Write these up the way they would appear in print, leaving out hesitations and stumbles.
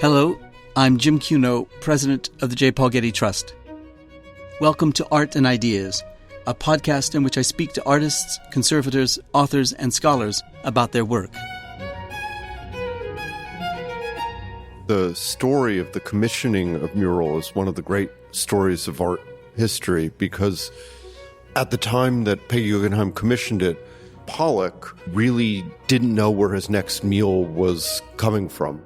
Hello, I'm Jim Cuno, president of the J. Paul Getty Trust. Welcome to Art and Ideas, a podcast in which I speak to artists, conservators, authors, and scholars about their work. The story of the commissioning of Mural is one of the great stories of art history because at the time that Peggy Guggenheim commissioned it, Pollock really didn't know where his next meal was coming from.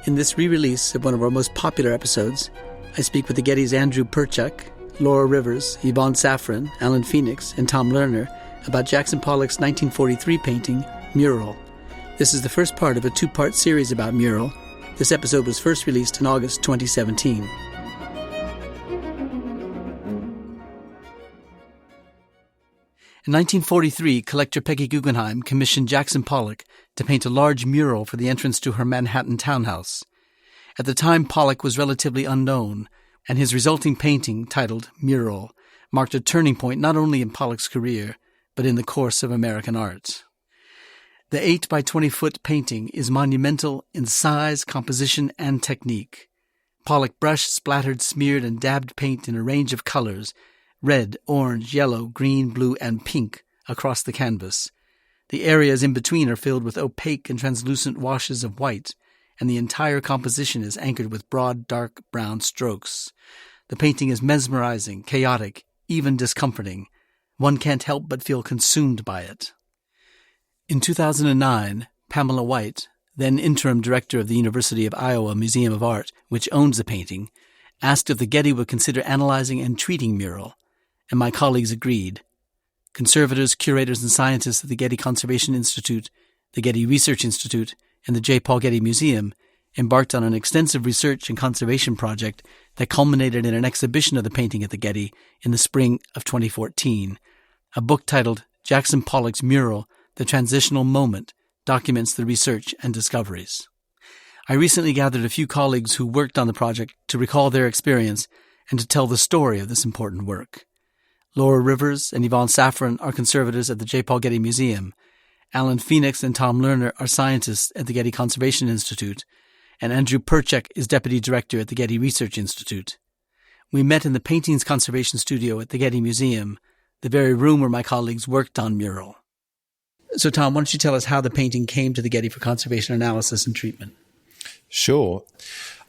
In this re-release of one of our most popular episodes, I speak with the Getty's Andrew Perchuk, Laura Rivers, Yvonne Szafran, Alan Phenix, and Tom Learner about Jackson Pollock's 1943 painting, Mural. This is the first part of a two-part series about Mural. This episode was first released in August 2017. In 1943, collector Peggy Guggenheim commissioned Jackson Pollock to paint a large mural for the entrance to her Manhattan townhouse. At the time, Pollock was relatively unknown, and his resulting painting, titled Mural, marked a turning point not only in Pollock's career, but in the course of American art. The 8 by 20-foot painting is monumental in size, composition, and technique. Pollock brushed, splattered, smeared, and dabbed paint in a range of colors, red, orange, yellow, green, blue, and pink, across the canvas. The areas in between are filled with opaque and translucent washes of white, and the entire composition is anchored with broad, dark brown strokes. The painting is mesmerizing, chaotic, even discomforting. One can't help but feel consumed by it. In 2009, Pamela White, then interim director of the University of Iowa Museum of Art, which owns the painting, asked if the Getty would consider analyzing and treating Mural, and my colleagues agreed. Conservators, curators, and scientists at the Getty Conservation Institute, the Getty Research Institute, and the J. Paul Getty Museum embarked on an extensive research and conservation project that culminated in an exhibition of the painting at the Getty in the spring of 2014. A book titled Jackson Pollock's Mural, The Transitional Moment, documents the research and discoveries. I recently gathered a few colleagues who worked on the project to recall their experience and to tell the story of this important work. Laura Rivers and Yvonne Szafran are conservators at the J. Paul Getty Museum. Alan Phenix and Tom Learner are scientists at the Getty Conservation Institute, and Andrew Perchuk is deputy director at the Getty Research Institute. We met in the Paintings Conservation Studio at the Getty Museum, the very room where my colleagues worked on Mural. So, Tom, why don't you tell us how the painting came to the Getty for conservation analysis and treatment? Sure.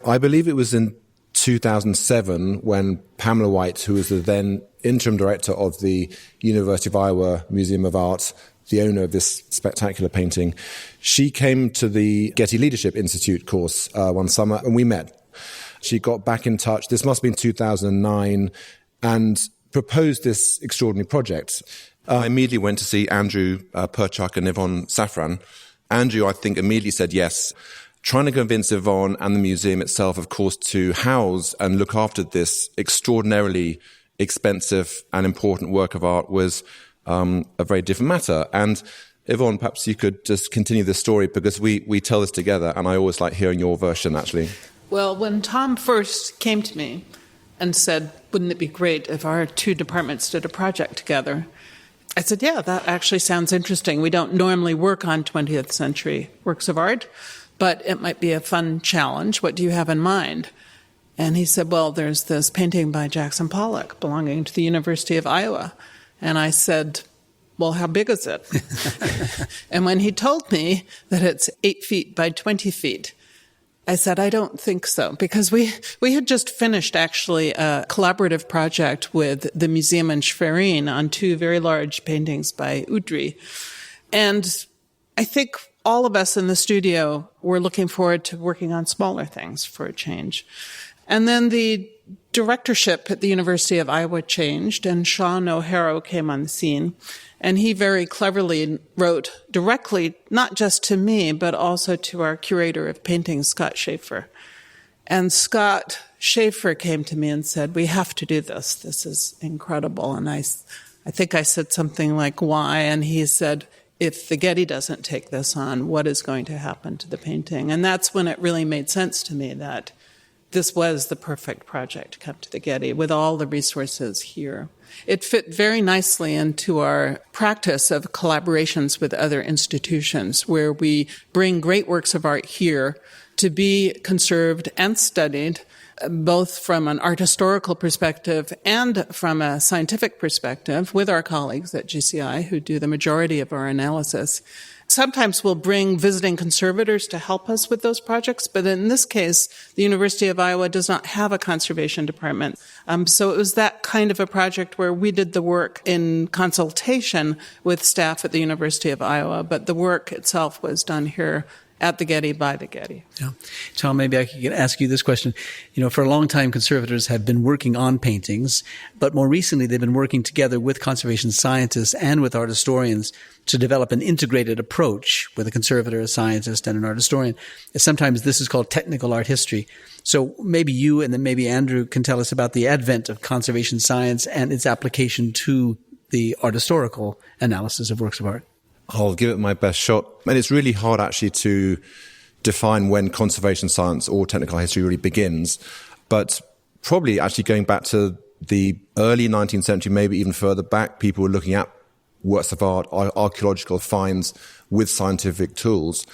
I believe it was in 2007 when Pamela White, who was the then interim director of the University of Iowa Museum of Art, the owner of this spectacular painting, she came to the Getty Leadership Institute course one summer and we met. She got back in touch, this must have been 2009, and proposed this extraordinary project. I immediately went to see Andrew Perchuk and Yvonne Szafran. Andrew, I think, immediately said yes, trying to convince Yvonne and the museum itself, of course, to house and look after this extraordinarily expensive and important work of art was a very different matter. And Yvonne, perhaps you could just continue the story because we tell this together and I always like hearing your version, actually. Well, when Tom first came to me and said, wouldn't it be great if our two departments did a project together? I said, yeah, that actually sounds interesting. We don't normally work on 20th century works of art, but it might be a fun challenge. What do you have in mind? And he said, well, there's this painting by Jackson Pollock belonging to the University of Iowa. And I said, well, how big is it? And when he told me that it's 8 feet by 20 feet, I said, I don't think so, because we had just finished actually a collaborative project with the museum in Schwerin on 2 very large paintings by Udry. And I think all of us in the studio were looking forward to working on smaller things for a change. And then the directorship at the University of Iowa changed, and Sean O'Hara came on the scene. And he very cleverly wrote directly, not just to me, but also to our curator of painting, Scott Schaefer. And Scott Schaefer came to me and said, we have to do this. This is incredible. And I think I said something like, why? And he said, if the Getty doesn't take this on, what is going to happen to the painting? And that's when it really made sense to me that this was the perfect project to come to the Getty with all the resources here. It fit very nicely into our practice of collaborations with other institutions where we bring great works of art here to be conserved and studied, both from an art historical perspective and from a scientific perspective with our colleagues at GCI who do the majority of our analysis. Sometimes we'll bring visiting conservators to help us with those projects, but in this case, the University of Iowa does not have a conservation department. So it was that kind of a project where we did the work in consultation with staff at the University of Iowa, but the work itself was done here at the Getty by the Getty. Yeah. Tom, maybe I could ask you this question. For a long time, conservators have been working on paintings, but more recently they've been working together with conservation scientists and with art historians to develop an integrated approach with a conservator, a scientist, and an art historian. Sometimes this is called technical art history. So maybe you and then maybe Andrew can tell us about the advent of conservation science and its application to the art historical analysis of works of art. I'll give it my best shot. And it's really hard actually to define when conservation science or technical history really begins. But probably actually going back to the early 19th century, maybe even further back, people were looking at works of art, archaeological finds with scientific tools.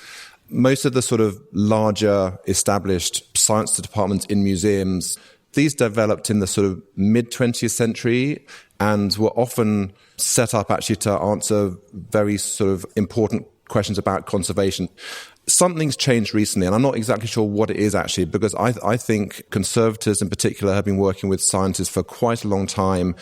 Most of the sort of larger established science departments in museums, these developed in the sort of mid-20th century and were often set up actually to answer very sort of important questions about conservation. Something's changed recently, and I'm not exactly sure what it is actually, because I think conservators in particular have been working with scientists for quite a long time.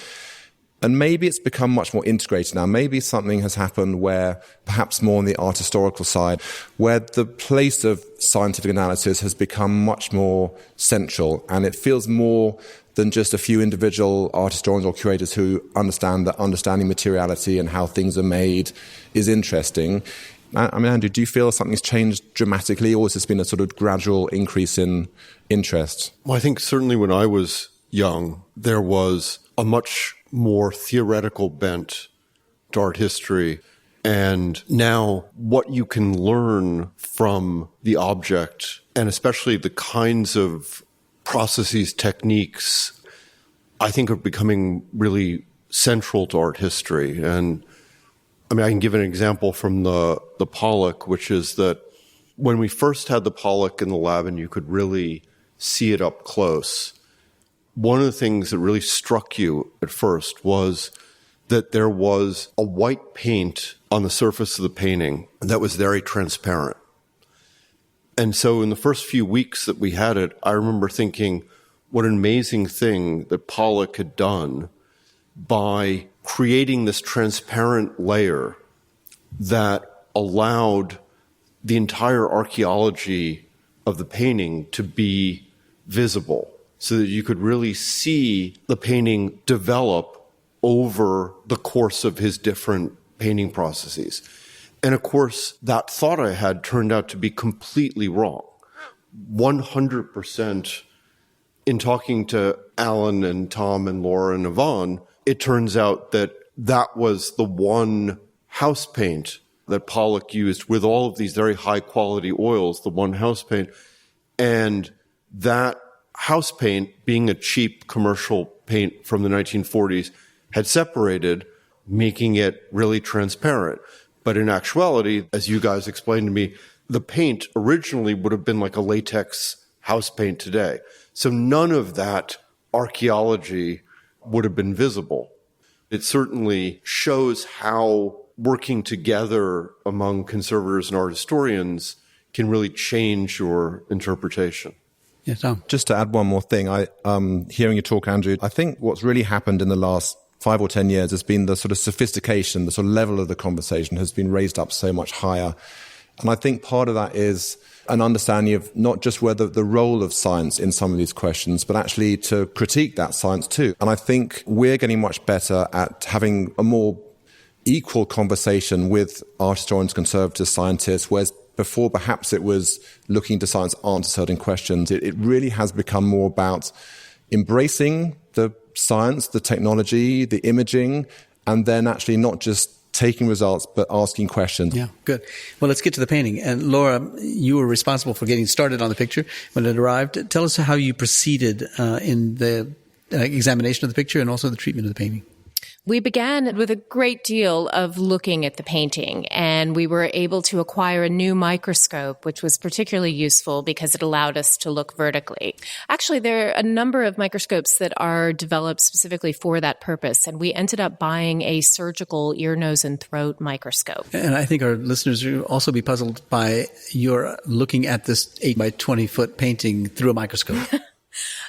And maybe it's become much more integrated now. Maybe something has happened where, perhaps more on the art historical side, where the place of scientific analysis has become much more central. And it feels more than just a few individual art historians or curators who understand that understanding materiality and how things are made is interesting. I mean, Andrew, do you feel something's changed dramatically, or has this been a sort of gradual increase in interest? Well, I think certainly when I was young, there was a much more theoretical bent to art history. And now what you can learn from the object, and especially the kinds of processes, techniques, I think are becoming really central to art history. And I mean, I can give an example from the Pollock, which is that when we first had the Pollock in the lab and you could really see it up close, one of the things that really struck you at first was that there was a white paint on the surface of the painting that was very transparent. And so in the first few weeks that we had it, I remember thinking what an amazing thing that Pollock had done by creating this transparent layer that allowed the entire archaeology of the painting to be visible, so that you could really see the painting develop over the course of his different painting processes. And of course, that thought I had turned out to be completely wrong. 100% in talking to Alan and Tom and Laura and Yvonne, it turns out that that was the one house paint that Pollock used with all of these very high quality oils, the one house paint. And that house paint, being a cheap commercial paint from the 1940s, had separated, making it really transparent. But in actuality, as you guys explained to me, the paint originally would have been like a latex house paint today. So none of that archaeology would have been visible. It certainly shows how working together among conservators and art historians can really change your interpretation. Yeah, Tom. Just to add one more thing, hearing you talk, Andrew, I think what's really happened in the last 5 or 10 years has been the sort of sophistication, the sort of level of the conversation has been raised up so much higher. And I think part of that is an understanding of not just whether the role of science in some of these questions, but actually to critique that science too. And I think we're getting much better at having a more equal conversation with art historians, conservators, scientists, whereas before perhaps it was looking to science answer certain questions. It really has become more about embracing the science, the technology, the imaging, and then actually not just taking results, but asking questions. Yeah, good. Well, let's get to the painting. And Laura, you were responsible for getting started on the picture when it arrived. Tell us how you proceeded in the examination of the picture and also the treatment of the painting. We began with a great deal of looking at the painting, and we were able to acquire a new microscope, which was particularly useful because it allowed us to look vertically. Actually, there are a number of microscopes that are developed specifically for that purpose, and we ended up buying a surgical ear, nose, and throat microscope. And I think our listeners will also be puzzled by your looking at this 8 by 20 foot painting through a microscope.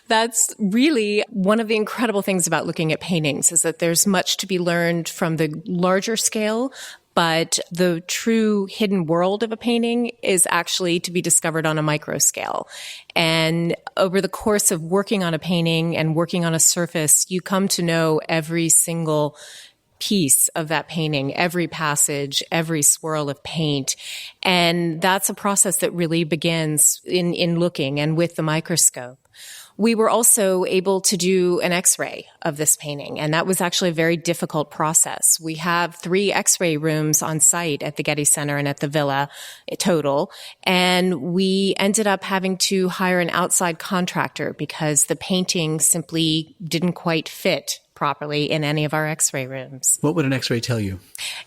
That's really one of the incredible things about looking at paintings, is that there's much to be learned from the larger scale, but the true hidden world of a painting is actually to be discovered on a micro scale. And over the course of working on a painting and working on a surface, you come to know every single piece of that painting, every passage, every swirl of paint. And that's a process that really begins in looking and with the microscope. We were also able to do an X-ray of this painting, and that was actually a very difficult process. We have 3 X-ray rooms on site at the Getty Center and at the Villa total, and we ended up having to hire an outside contractor because the painting simply didn't quite fit properly in any of our X-ray rooms. What would an X-ray tell you?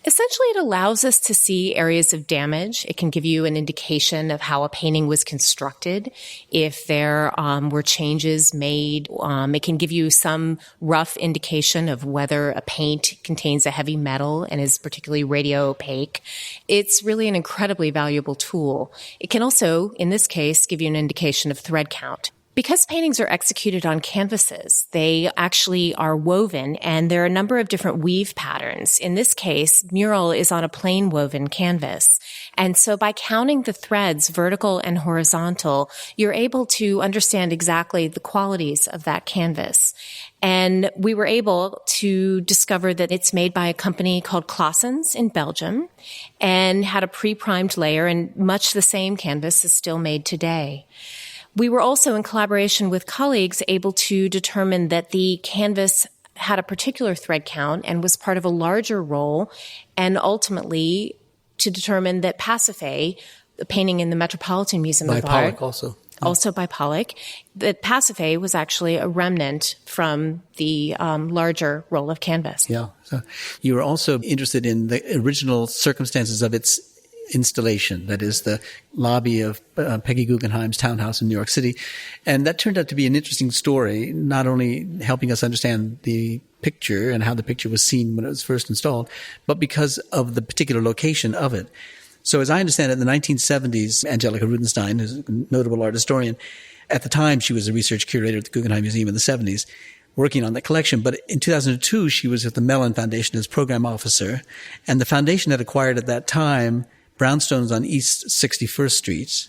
Essentially, it allows us to see areas of damage. It can give you an indication of how a painting was constructed. If there were changes made, it can give you some rough indication of whether a paint contains a heavy metal and is particularly radio opaque. It's really an incredibly valuable tool. It can also, in this case, give you an indication of thread count. Because paintings are executed on canvases, they actually are woven, and there are a number of different weave patterns. In this case, Mural is on a plain woven canvas. And so by counting the threads, vertical and horizontal, you're able to understand exactly the qualities of that canvas. And we were able to discover that it's made by a company called Claessens in Belgium and had a pre-primed layer, and much the same canvas is still made today. We were also, in collaboration with colleagues, able to determine that the canvas had a particular thread count and was part of a larger roll, and ultimately to determine that Pasiphae, the painting in the Metropolitan Museum of Art, also by Pollock, that Pasiphae was actually a remnant from the larger roll of canvas. Yeah. So you were also interested in the original circumstances of its installation, that is the lobby of Peggy Guggenheim's townhouse in New York City. And that turned out to be an interesting story, not only helping us understand the picture and how the picture was seen when it was first installed, but because of the particular location of it. So as I understand it, in the 1970s, Angelica Rudenstein, who's a notable art historian, at the time she was a research curator at the Guggenheim Museum in the 70s, working on that collection. But in 2002, she was at the Mellon Foundation as program officer, and the foundation had acquired at that time brownstones on East 61st Street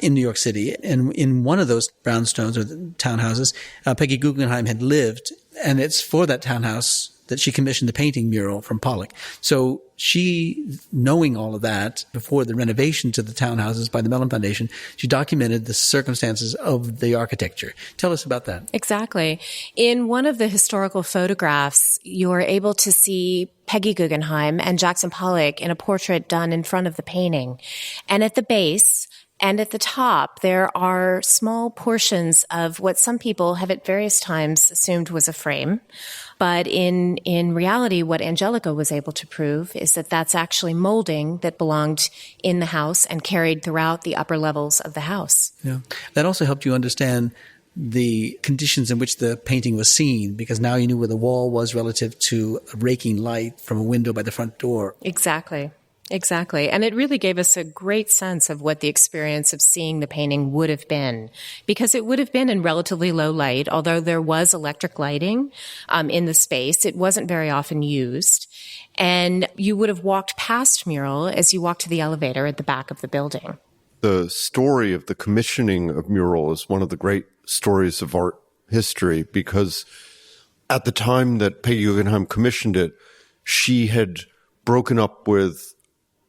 in New York City. And in one of those brownstones, or the townhouses, Peggy Guggenheim had lived. And it's for that townhouse that she commissioned the painting Mural from Pollock. So she, knowing all of that before the renovation to the townhouses by the Mellon Foundation, she documented the circumstances of the architecture. Tell us about that. Exactly. In one of the historical photographs, you're able to see Peggy Guggenheim and Jackson Pollock in a portrait done in front of the painting. And at the base and at the top, there are small portions of what some people have at various times assumed was a frame. But in reality, what Angelica was able to prove is that that's actually molding that belonged in the house and carried throughout the upper levels of the house. Yeah. That also helped you understand the conditions in which the painting was seen, because now you knew where the wall was relative to a raking light from a window by the front door. Exactly. And it really gave us a great sense of what the experience of seeing the painting would have been, because it would have been in relatively low light. Although there was electric lighting in the space, it wasn't very often used. And you would have walked past Mural as you walked to the elevator at the back of the building. The story of the commissioning of Mural is one of the great stories of art history, because at the time that Peggy Guggenheim commissioned it, she had broken up with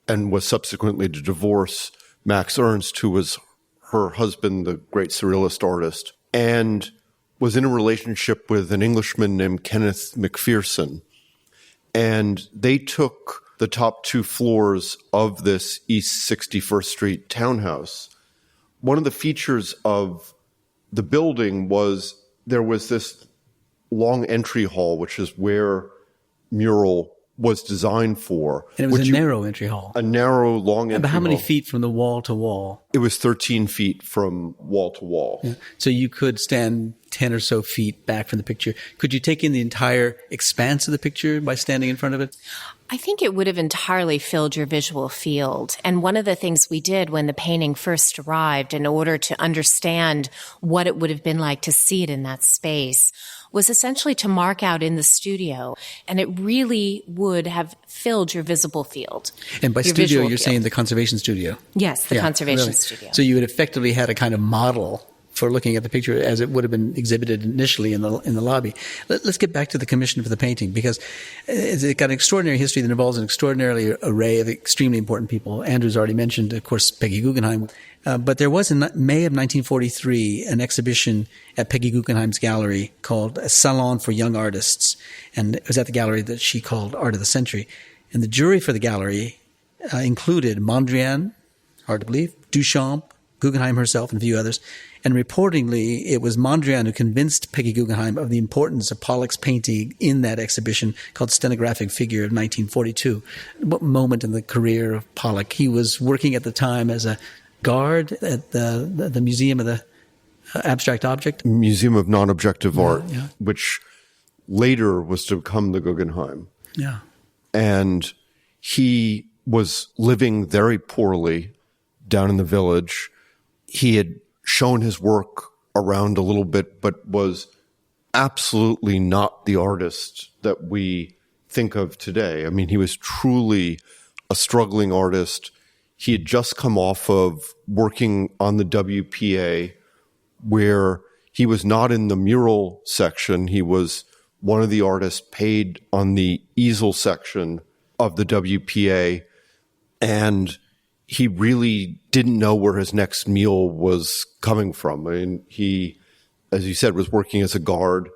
and was subsequently to divorce Max Ernst, who was her husband, the great surrealist artist, and was in a relationship with an Englishman named Kenneth McPherson. And they took the top 2 floors of this East 61st Street townhouse. One of the features of the building was there was this long entry hall, which is where mural was designed for. And it was a narrow entry hall. A narrow, long entry But how many hall. feet from the wall to wall? It was 13 feet from wall to wall. Yeah. So you could stand 10 or so feet back from the picture. Could you take in the entire expanse of the picture by standing in front of it? I think it would have entirely filled your visual field. And one of the things we did when the painting first arrived, in order to understand what it would have been like to see it in that space, was essentially to mark out in the studio. And it really would have filled your visible field. And by your studio, visual you're field. saying the conservation studio? Yes, the Yeah, conservation really. studio. So you would effectively had a kind of model for looking at the picture as it would have been exhibited initially in the lobby. Let's get back to the commission for the painting, because it got an extraordinary history that involves an extraordinary array of extremely important people. Andrew's already mentioned, of course, Peggy Guggenheim. But there was in May of 1943 an exhibition at Peggy Guggenheim's gallery called A Salon for Young Artists. And it was at the gallery that she called Art of the Century. And the jury for the gallery included Mondrian, hard to believe, Duchamp, Guggenheim herself, and a few others. And reportedly, it was Mondrian who convinced Peggy Guggenheim of the importance of Pollock's painting in that exhibition called Stenographic Figure of 1942. What moment in the career of Pollock? He was working at the time as a guard at the Museum of the Abstract Object. Museum of Non-Objective Art, yeah. which later was to become the Guggenheim. Yeah. And he was living very poorly down in the village. He had shown his work around a little bit, but was absolutely not the artist that we think of today. I mean, he was truly a struggling artist. He had just come off of working on the WPA, where he was not in the mural section. He was one of the artists paid on the easel section of the WPA. And he really didn't know where his next meal was coming from. I mean, he, as you said, was working as a guard,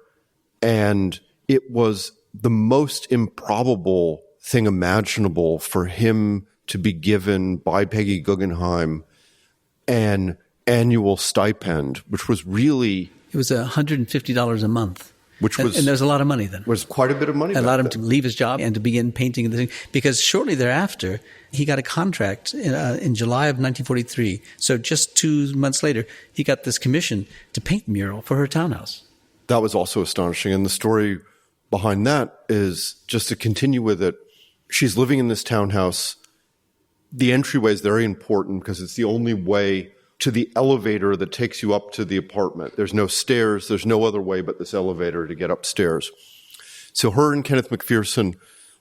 and it was the most improbable thing imaginable for him to be given by Peggy Guggenheim an annual stipend, which was really... It was $150 a month. Which was... And there's a lot of money then. Was quite a bit of money. It allowed him to leave his job and to begin painting the thing. Because shortly thereafter, he got a contract in July of 1943. So just 2 months later, he got this commission to paint the mural for her townhouse. That was also astonishing. And the story behind that is, just to continue with it, she's living in this townhouse. The entryway is very important because it's the only way to the elevator that takes you up to the apartment. There's no stairs. There's no other way but this elevator to get upstairs. So her and Kenneth McPherson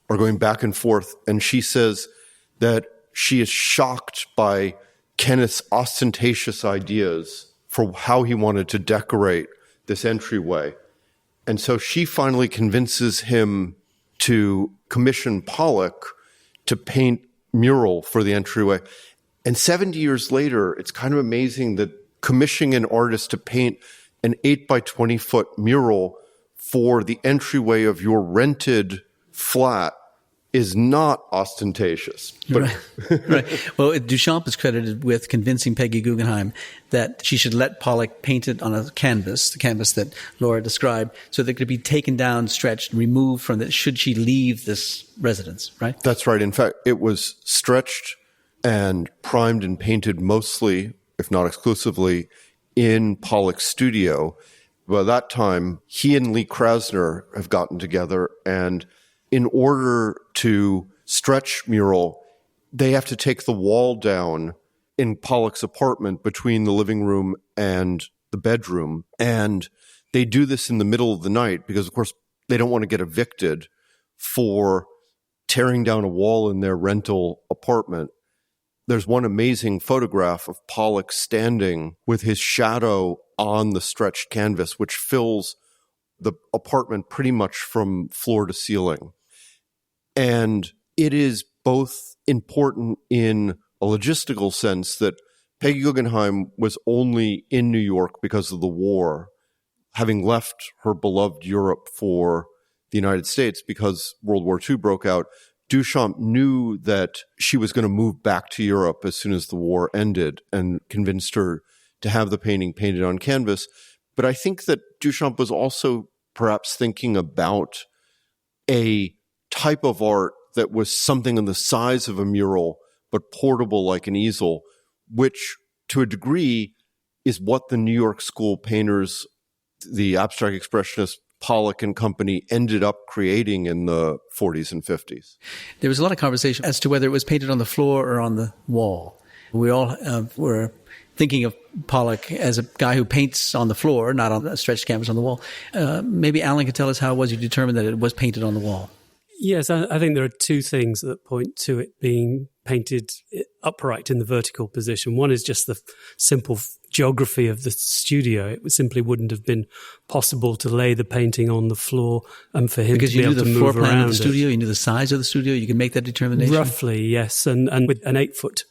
are going back and forth, and she says that she is shocked by Kenneth's ostentatious ideas for how he wanted to decorate this entryway. And so she finally convinces him to commission Pollock to paint Mural for the entryway. And 70 years later, it's kind of amazing that commissioning an artist to paint an 8 by 20 foot mural for the entryway of your rented flat is not ostentatious. But Right. Well, Duchamp is credited with convincing Peggy Guggenheim that she should let Pollock paint it on a canvas, the canvas that Laura described, so that it could be taken down, stretched, removed from it should she leave this residence, right? That's right. In fact, it was stretched and primed and painted mostly, if not exclusively, in Pollock's studio. By that time, he and Lee Krasner have gotten together, and in order to stretch Mural, they have to take the wall down in Pollock's apartment between the living room and the bedroom. And they do this in the middle of the night because, of course, they don't want to get evicted for tearing down a wall in their rental apartment. There's one amazing photograph of Pollock standing with his shadow on the stretched canvas, which fills the apartment pretty much from floor to ceiling. And it is both important in a logistical sense that Peggy Guggenheim was only in New York because of the war, having left her beloved Europe for the United States because World War II broke out. Duchamp knew that she was going to move back to Europe as soon as the war ended and convinced her to have the painting painted on canvas. But I think that Duchamp was also perhaps thinking about a type of art that was something in the size of a mural, but portable like an easel, which to a degree is what the New York school painters, the abstract expressionists, Pollock and company, ended up creating in the 40s and 50s. There was a lot of conversation as to whether it was painted on the floor or on the wall. We all were thinking of Pollock as a guy who paints on the floor, not on a stretched canvas on the wall. Maybe Alan could tell us how it was you determined that it was painted on the wall. Yes, I think there are two things that point to it being painted upright in the vertical position. One is just the simple geography of the studio. It simply wouldn't have been possible to lay the painting on the floor and for him because to be able to move around. Because you knew the floor plan of the studio, you knew the size of the studio, you could make that determination? Roughly, yes. And with an 8-foot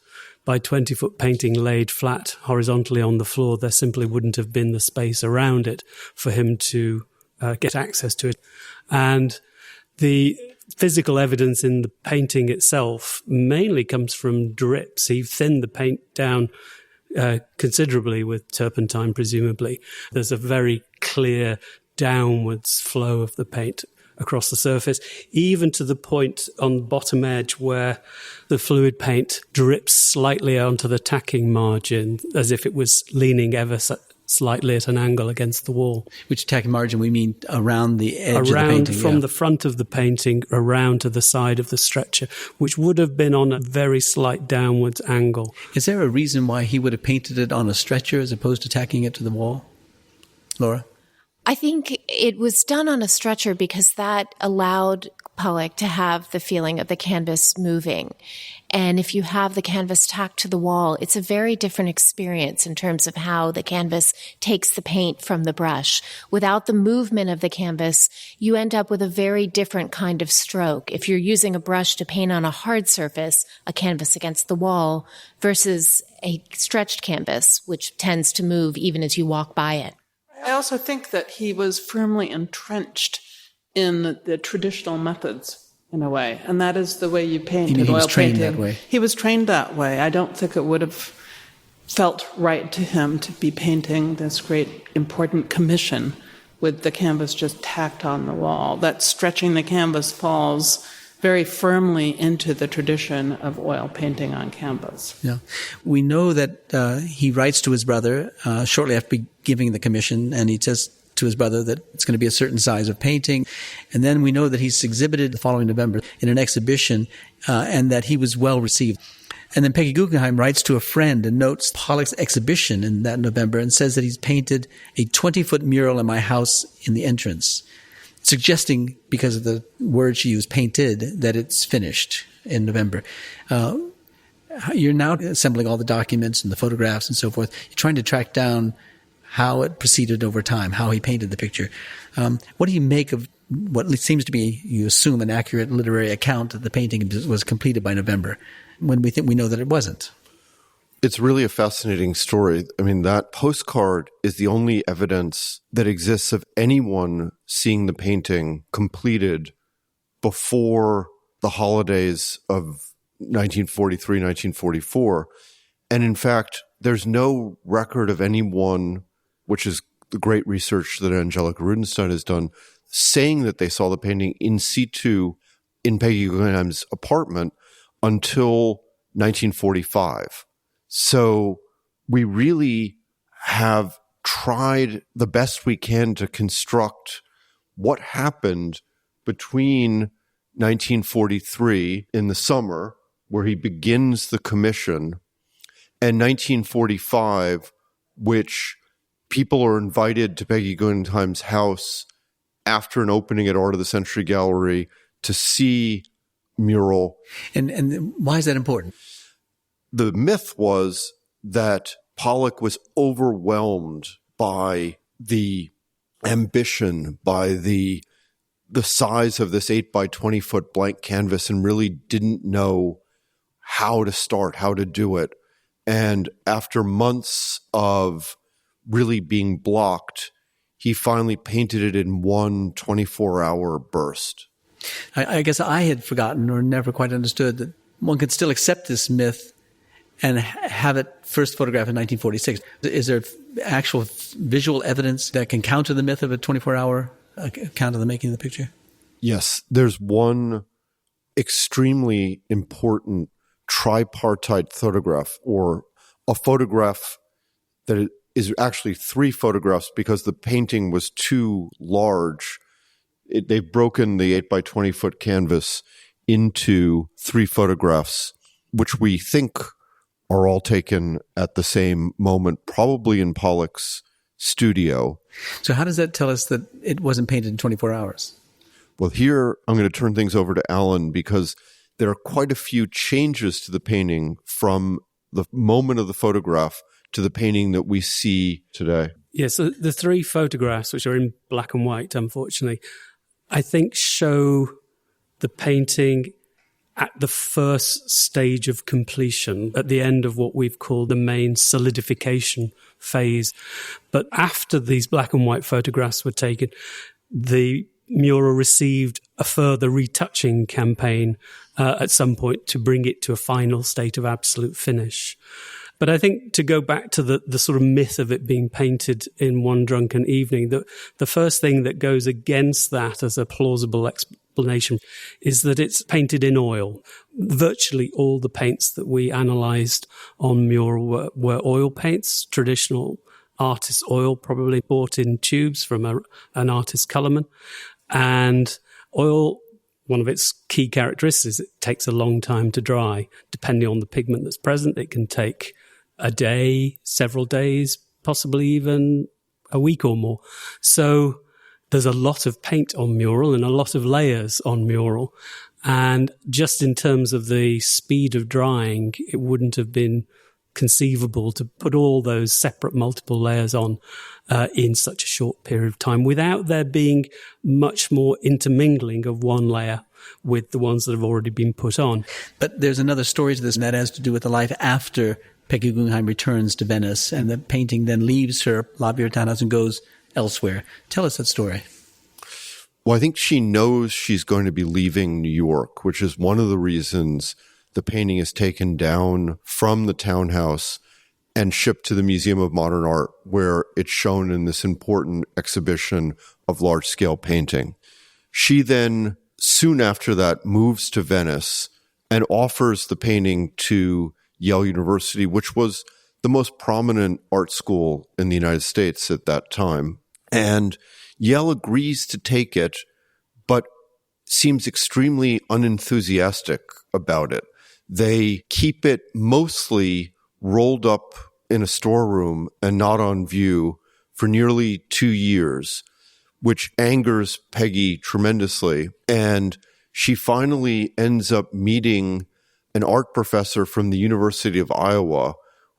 by 20-foot painting laid flat horizontally on the floor, there simply wouldn't have been the space around it for him to get access to it. And the physical evidence in the painting itself mainly comes from drips. He thinned the paint down considerably with turpentine, presumably. There's a very clear downwards flow of the paint across the surface, even to the point on the bottom edge where the fluid paint drips slightly onto the tacking margin as if it was leaning ever so slightly at an angle against the wall. Which tacking margin we mean around the edge of the painting? From the front of the painting around to the side of the stretcher, which would have been on a very slight downwards angle. Is there a reason why he would have painted it on a stretcher as opposed to tacking it to the wall? Laura? I think it was done on a stretcher because that allowed Pollock to have the feeling of the canvas moving. And if you have the canvas tacked to the wall, it's a very different experience in terms of how the canvas takes the paint from the brush. Without the movement of the canvas, you end up with a very different kind of stroke. If you're using a brush to paint on a hard surface, a canvas against the wall, versus a stretched canvas, which tends to move even as you walk by it. I also think that he was firmly entrenched in the traditional methods in a way, and that is the way you paint in oil painting. That way. He was trained that way. I don't think it would have felt right to him to be painting this great important commission with the canvas just tacked on the wall. That stretching the canvas falls very firmly into the tradition of oil painting on canvas. Yeah. We know that he writes to his brother shortly after giving the commission, and he says to his brother that it's going to be a certain size of painting. And then we know that he's exhibited the following November in an exhibition and that he was well received. And then Peggy Guggenheim writes to a friend and notes Pollock's exhibition in that November and says that he's painted a 20-foot mural in my house in the entrance, suggesting, because of the word she used, painted, that it's finished in November. You're now assembling all the documents and the photographs and so forth. You're trying to track down how it proceeded over time, how he painted the picture. What do you make of what seems to be, you assume, an accurate literary account that the painting was completed by November, when we know that it wasn't? It's really a fascinating story. I mean, that postcard is the only evidence that exists of anyone seeing the painting completed before the holidays of 1943, 1944. And in fact, there's no record of anyone, which is the great research that Angelica Rudenstein has done, saying that they saw the painting in situ in Peggy Guggenheim's apartment until 1945. So we really have tried the best we can to construct what happened between 1943 in the summer, where he begins the commission, and 1945, which people are invited to Peggy Guggenheim's house after an opening at Art of the Century Gallery to see Mural. And why is that important? The myth was that Pollock was overwhelmed by the ambition, by the size of this 8 by 20 foot blank canvas, and really didn't know how to start, how to do it. And after months of really being blocked, he finally painted it in one 24-hour burst. I guess I had forgotten or never quite understood that one could still accept this myth and have it first photographed in 1946. Is there actual visual evidence that can counter the myth of a 24-hour account of the making of the picture? Yes, there's one extremely important tripartite photograph, or a photograph that is actually 3 photographs because the painting was too large. They've broken the 8 by 20 foot canvas into 3 photographs, which we think are all taken at the same moment, probably in Pollock's studio. So how does that tell us that it wasn't painted in 24 hours? Well, here I'm going to turn things over to Alan, because there are quite a few changes to the painting from the moment of the photograph to the painting that we see today. Yeah, so the 3 photographs, which are in black and white, unfortunately, I think show the painting at the first stage of completion, at the end of what we've called the main solidification phase. But after these black and white photographs were taken, the mural received a further retouching campaign at some point to bring it to a final state of absolute finish. But I think to go back to the sort of myth of it being painted in one drunken evening, the first thing that goes against that as a plausible explanation is that it's painted in oil. Virtually all the paints that we analysed on Mural were oil paints, traditional artist oil, probably bought in tubes from an artist colourman. And oil, one of its key characteristics, it takes a long time to dry. Depending on the pigment that's present, it can take a day, several days, possibly even a week or more. So there's a lot of paint on Mural and a lot of layers on Mural. And just in terms of the speed of drying, it wouldn't have been conceivable to put all those separate multiple layers on in such a short period of time without there being much more intermingling of one layer with the ones that have already been put on. But there's another story to this, and that has to do with the life after Peggy Guggenheim returns to Venice, and the painting then leaves her lobby or townhouse and goes elsewhere. Tell us that story. Well, I think she knows she's going to be leaving New York, which is one of the reasons the painting is taken down from the townhouse and shipped to the Museum of Modern Art, where it's shown in this important exhibition of large-scale painting. She then, soon after that, moves to Venice and offers the painting to Yale University, which was the most prominent art school in the United States at that time. And Yale agrees to take it, but seems extremely unenthusiastic about it. They keep it mostly rolled up in a storeroom and not on view for nearly 2 years, which angers Peggy tremendously. And she finally ends up meeting an art professor from the University of Iowa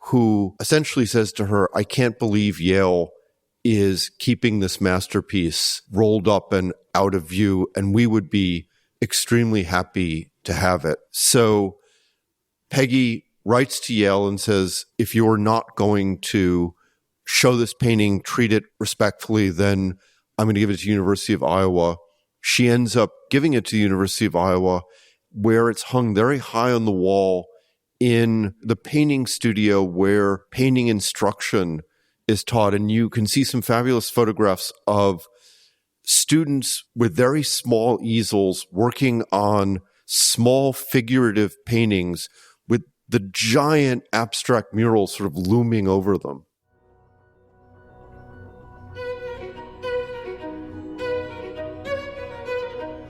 who essentially says to her, I can't believe Yale is keeping this masterpiece rolled up and out of view, and we would be extremely happy to have it. So Peggy writes to Yale and says, if you're not going to show this painting, treat it respectfully, then I'm going to give it to the University of Iowa. She ends up giving it to the University of Iowa, where it's hung very high on the wall in the painting studio where painting instruction is taught. And you can see some fabulous photographs of students with very small easels working on small figurative paintings with the giant abstract murals sort of looming over them.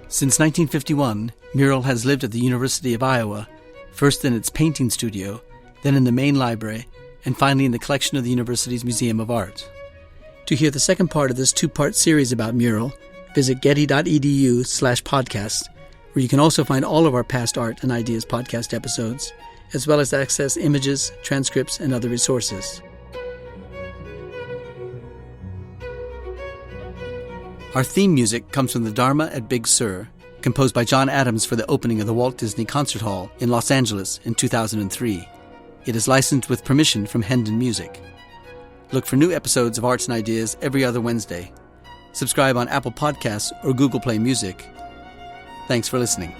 Since 1951, Mural has lived at the University of Iowa, first in its painting studio, then in the main library, and finally in the collection of the university's Museum of Art. To hear the second part of this 2-part series about Mural, visit getty.edu/podcast, where you can also find all of our past Art and Ideas podcast episodes, as well as access images, transcripts, and other resources. Our theme music comes from the Dharma at Big Sur, composed by John Adams for the opening of the Walt Disney Concert Hall in Los Angeles in 2003. It is licensed with permission from Hendon Music. Look for new episodes of Arts and Ideas every other Wednesday. Subscribe on Apple Podcasts or Google Play Music. Thanks for listening.